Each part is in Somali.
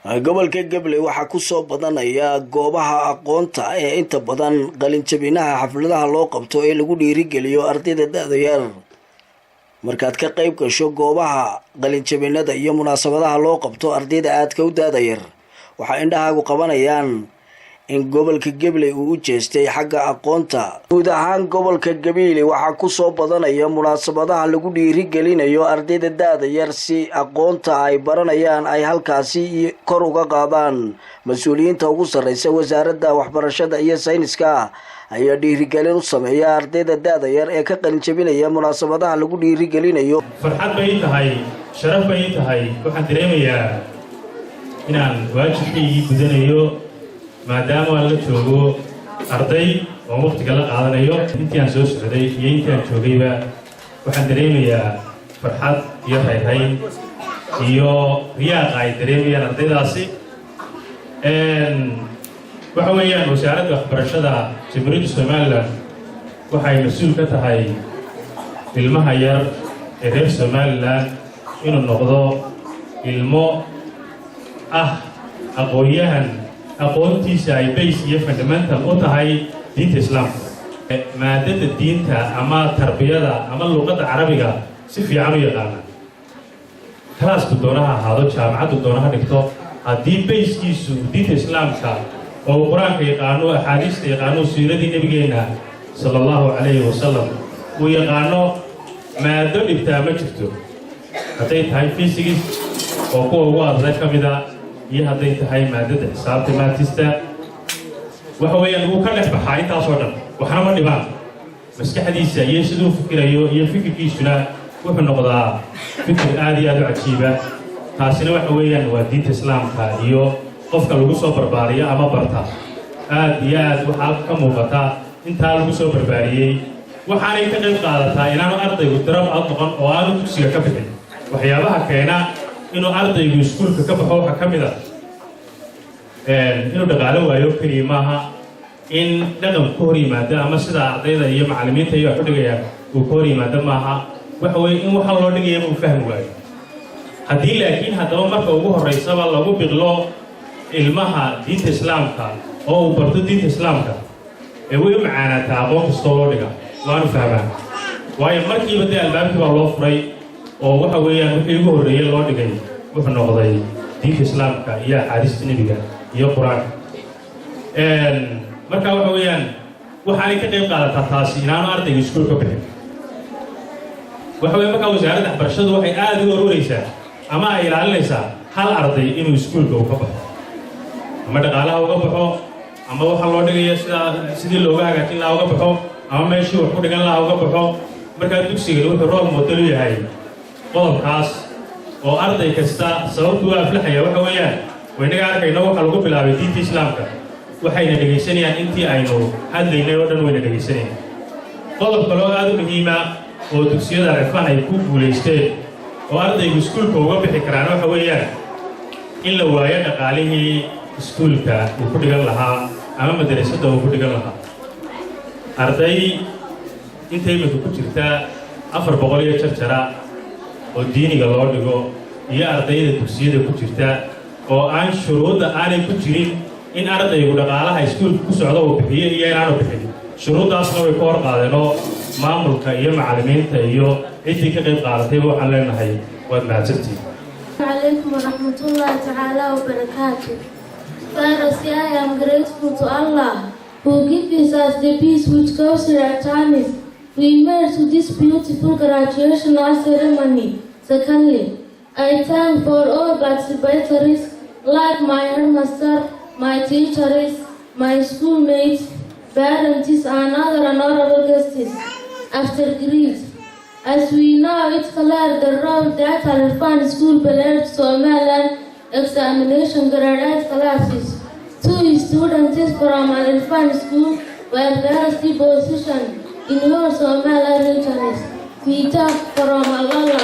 gobolka Gabiley waxa ku soo badanaya goobaha aqoonta ee inta badan qalin jabinaha xafladaha loo qabto ee lagu dhiirigeliyo ardayda da'da yar markaad ka qayb gasho goobaha qalin jabinada iyo munaasabadaha loo qabto ardayda aadka u da'da yar waxa indhahaagu qabanayaan in gobolka Gabiley uu u jeestay xagga aqoonta guud ahaan gobolka Gabiley waxa ku soo badanaya munaasabadaha lagu dhiirigelinayo ardayda da'da yar si aqoonta ay baranayaan ay halkaasi kor uga qaadaan mas'uuliyiinta ugu sareysa wasaaradda waxbarashada iyo sayniska ayaa dhiirigelin u sameeya ardayda da'da yar ee ka qalin jabinaya munaasabadaha lagu dhiirigelinayo farxad bay tahay sharaf bay tahay waxaan dareemayaa inaan waajibkayga gudanayo maadaama la joogo arday oo waqtiga la qaadanayo intii aan soo socday iyo intii aan joogayba waxaan dareemayaa farxad iyo rayrayn iyo riyaaq ay dareemayaan ardaydaasi waxa weeyaan wasaaradda waxbarashada Jamhuuriyadda Somaliland waxay mas'uul ka tahay ilmaha yar ee reer Somaliland inuu noqdo ilmo aqoonyahan aqoontiisa ay base iyo fundamental u tahay diinta islaamka maadada diinta ama tarbiyada ama luqadda carabiga si fiican u yaqaana classku doonaha ahaado jaamacaddu doonaha dhigto haddii basekiisu diinta islaamka oo quraanka yaqaano axaadiista yaqaano siiradii nabigeena sallallahu alayhi wasallam uu yaqaano maado dhibtaa ma jirto hadday tahay physics oo kuwa ugu adag ka mid ah iyo hadday tahay maadada xisaabta maatista waxa weeyaan uu ka dhex baxaa intaasoo dhan waxna ma dhibaan maskaxdiisa iyo siduu fikirayo iyo fikirkiisuna wuxuu noqdaa fikir aad iyo aad u cajiiba taasina waxa weeyaan waa diinta islaamka iyo qofka lagu soo barbaariyo ama barta aad iyo aad waxaa ka muuqata intaa lagu soo barbaariyey waxaanay ka qayb qaadataa inaanu ardaygu darab aad noqon oo aanu dugsiga ka bixin waxyaabaha keena inuu ardaygu iskuulka ka baxo waxa ka mid ah inuu dhaqaale waayo keliya maaha in dhaqan ku hor yimaado ama sida ardayda iyo macallimiinta iyo wax u dhigayaan uu ka hor yimaado maaha waxa weeye in waxa loo dhigaya uu fahmi waayo haddii laakiin haddaba marka ugu horreysaba lagu biqlo ilmaha diinta islaamka oo uu barto diinta islaamka ee way u macaanaataa aqoon kastoo loo dhiga waanu fahmaa waayo markiiba dee albaabkii baa loo furay oo waxa weeyaan wixii ugu horreeyay loo dhigay wuxuu noqday diinta islaamka iyo axaadiista nebiga iyo qur-aanka marka waxa weeyaan waxaanay ka qayb qaadataa taasi inaanu ardayga iskuulka bixin waxa weeye markaa wasaaradda waxbarashadu waxay aad uga ururaysaa ama ay ilaalinaysaa hal arday inuu iskuulka uu ka baxo ama dhaqaalaha uga baxo ama waxa loo dhigaya sidii looga hagaajin lahaa uga baxo ama meeshii wax ku dhigan lahaa uga baxo markaa dugsiga wuxuu role model u yahay qodobkaas oo arday kasta sababtu waa aflaxaya waxa weeyaan waynaga arkayna waxa lagu bilaabay diinta islaamka waxayna dhegaysanayaan intii aynu hadlaynay oo dhan wayna dhegaysanayaan qodob kaloo aad u muhiima oo dugsiyada rifan ay ku guulaysteen oo ardaygu iskuulka uga bixi karaan waxa weeyaan in la waayo dhaqaalihii iskuulka uu ku dhigan lahaa ama madrasadda uu ku dhigan lahaa arday inta imika ku jirta 400 iyo jarjara oo diiniga loo dhigo iyo ardayda dugsiyada ku jirta oo aan shuruudda aanay ku jirin in ardaygu dhaqaalaha iskuulka ku socdo uu bixiyo iyo inaanu bixin shuruuddaasna way ka hor qaadeenoo maamulka iyo macallimiinta iyo ciddii ka qayb qaadatayba waxaan leenahay waad mahadsantihiin عليكم ورحمة الله تعالى وبركاته. Firstly, I am grateful to Allah who gives us the peace which goes with eternity. We made to this beautiful graduation ceremony. Secondly, I thank for all participatories like my headmaster, my teachers, my schoolmates, parents and other honorable guests. After greet, as we know it's clear the role that Al-Fan School played Somali examination grade classes. 2 students from Al-Fan School were first position in all Somali regions. We talk from Allah.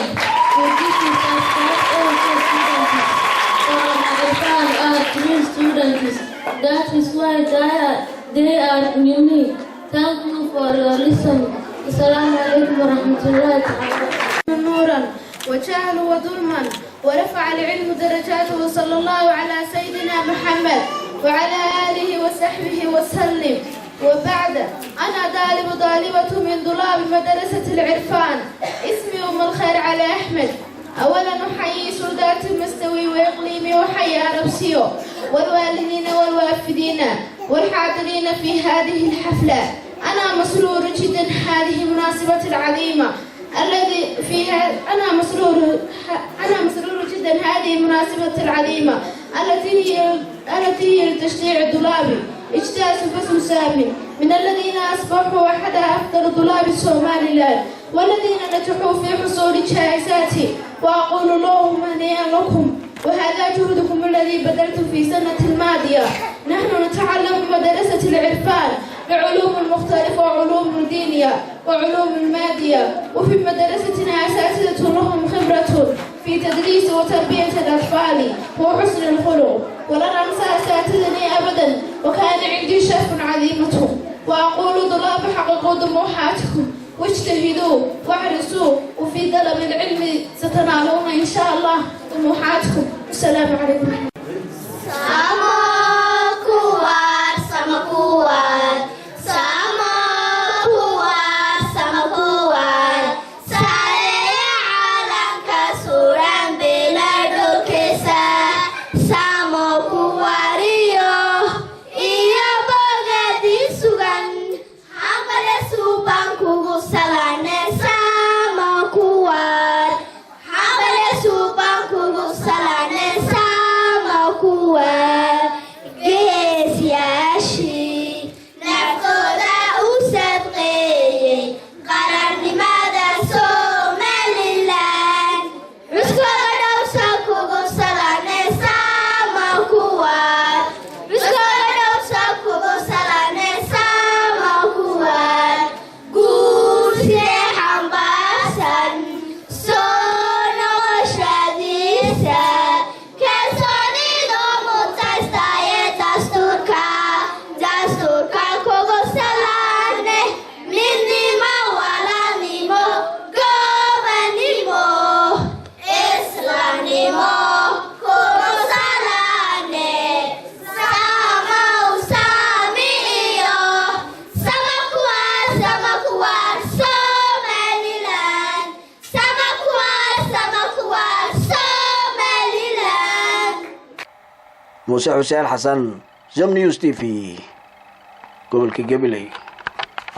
So this is that all students from Al-Fan are 3 students. That is why they are unique. Thank you for your listening. Assalamu alaikum wa rahmatullahi wa barakatuh. نورا وجهل وظلما ورفع العلم درجاته صلى الله على سيدنا محمد وعلى آله وصحبه وسلم. وبعد أنا طالبة من طلاب مدرسة العرفان، اسمي أم الخير علي أحمد. أولا أحيي سلطات المستوي وإقليمي وحي أربسيو والوالدين والوافدين والحاضرين في هذه الحفلة. أنا مسرور جدا هذه المناسبة العظيمة الذي فيها أنا مسرور جدا هذه المناسبة العظيمة التي هي لتشجيع الطلاب اجتاز باسم سامي من الذين أصبحوا أحد أفضل طلاب الصومال لاند والذين نجحوا في حصول جائزات، وأقول لهم هنيئا لكم وهذا جهدكم الذي بذلتم في السنة الماضية. نحن نتعلم مدرسة العرفان بعلوم مختلفة وعلوم الدينية وعلوم المادية، وفي مدرستنا أساتذة لهم خبرة في تدريس وتربية الأطفال وحسن الخلق، ولن أنسى أساتذتي أبدا وكان عندي شرف عظيمة. وأقول طلاب حققوا طموحاتكم واجتهدوا واحرصوا وفي طلب العلم ستنالون إن شاء الله طموحاتكم. السلام عليكم. موسى حسين حسن، Xidhnow TV، gobolka Gabiley.